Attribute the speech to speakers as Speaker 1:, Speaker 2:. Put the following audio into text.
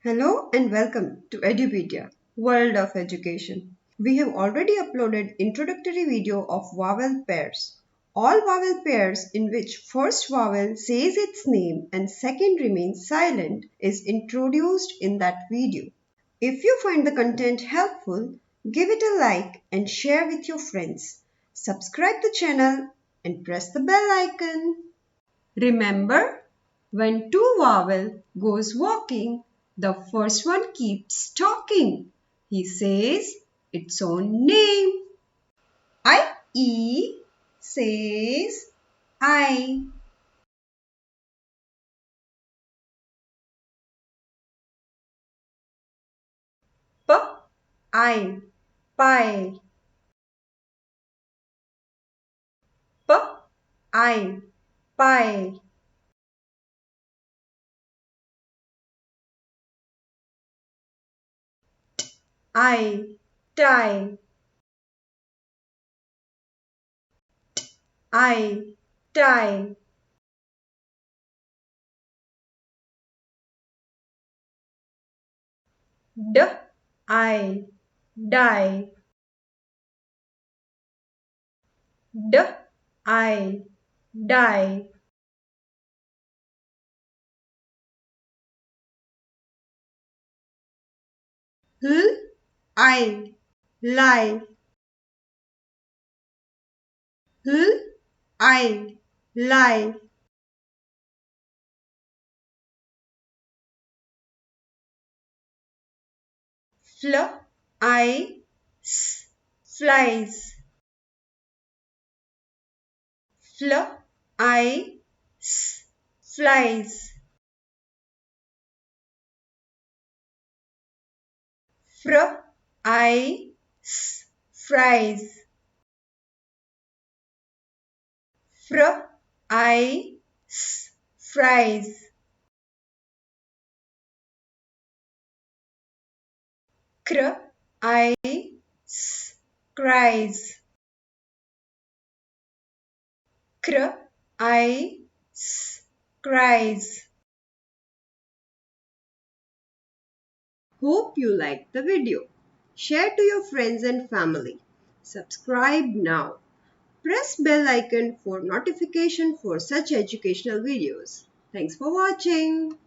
Speaker 1: Hello and welcome to Edupedia, World of Education. We have already uploaded introductory video of vowel pairs. All vowel pairs in which first vowel says its name and second remains silent is introduced in that video. If you find the content helpful, give it a like and share with your friends. Subscribe the channel and press the bell icon. Remember, when two vowel goes walking, the first one keeps talking. He says its own name. I says I. I, pie. I, pie. I, tie. I, tie. I, die. I, die. I, lie. I, lie. I, flies. I, flies. I, fries. I, fries. I, cries. I, cries. Hope you liked the video. Share to your friends and family. Subscribe now. Press bell icon for notification for such educational videos. Thanks for watching.